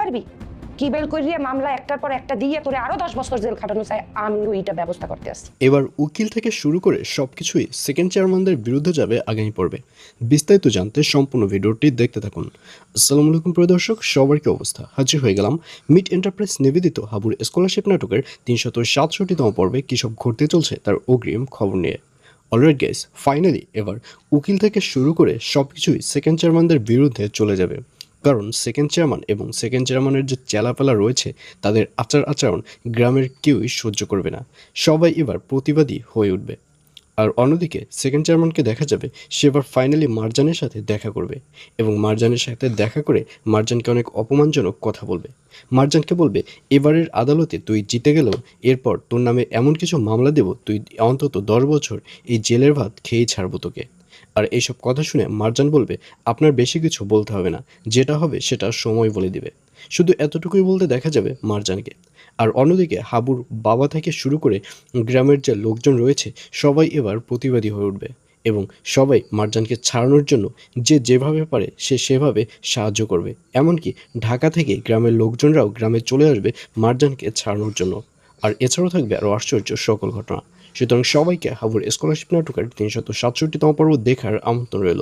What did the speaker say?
পারবি? কি বেল করিয়ে মামলা একটার পর একটা দিয়ে তোরে আরো 10 বছর জেল খাটানো চাই, আমি ওইটা ব্যবস্থা করতে আসছি। এবার উকিল থেকে শুরু করে সবকিছুই সেকেন্ড চেয়ারম্যানদের বিরুদ্ধে যাবে আগামী পর্বে। বিস্তারিত জানতে সম্পূর্ণ ভিডিওটি দেখতে থাকুন। আসসালামু আলাইকুম প্রিয় দর্শক, সবার কি অবস্থা? হাজির হয়ে গেলাম মিট এন্টারপ্রাইজ নিবেদিত হাবুর স্কলারশিপ নাটকের 367তম পর্বে কী সব ঘটতে চলছে তার অগ্রিম খবর নিয়ে। অলরাইট গাইস, ফাইনালি এবার উকিল থেকে শুরু করে সবকিছুই সেকেন্ড চেয়ারম্যানদের বিরুদ্ধে চলে যাবে। কারণ সেকেন্ড চেয়ারম্যান এবং সেকেন্ড চেয়ারম্যানের যে চেলাপেলা রয়েছে তাদের আচরণ গ্রামের কেউই সহ্য করবে না। সবাই এবার প্রতিবাদী হয়ে উঠবে। আর অন্যদিকে সেকেন্ড চেয়ারম্যানকে দেখা যাবে সে এবার ফাইনালি মারজানের সাথে দেখা করবে এবং মারজানের সাথে দেখা করে মারজানকে অনেক অপমানজনক কথা বলবে। মারজানকে বলবে, এবারের আদালতে তুই জিতে গেলেও এরপর তোর নামে এমন কিছু মামলা দেব তুই অন্তত 10 বছর এই জেলের ভাত খেয়েই ছাড়বো তোকে। আর এইসব কথা শুনে মারজান বলবে, আপনার বেশি কিছু বলতে হবে না, যেটা হবে সেটা সময় বলে দিবে। শুধু এতটুকুই বলতে দেখা যাবে মারজানকে। আর অন্যদিকে হাবুর বাবা থেকে শুরু করে গ্রামের যে লোকজন রয়েছে সবাই এবার প্রতিবাদী হয়ে উঠবে এবং সবাই মারজানকে ছাড়ানোর জন্য যে যেভাবে পারে সে সেভাবে সাহায্য করবে। এমনকি ঢাকা থেকে গ্রামের লোকজনরাও গ্রামে চলে আসবে মারজানকে ছাড়ানোর জন্য। আর এছাড়াও থাকবে আরও আশ্চর্য সকল ঘটনা। সুতরাং সবাইকে হাবুর স্কলারশিপ নাটকের 367তম পর্ব দেখার আমন্ত্রণ রইল।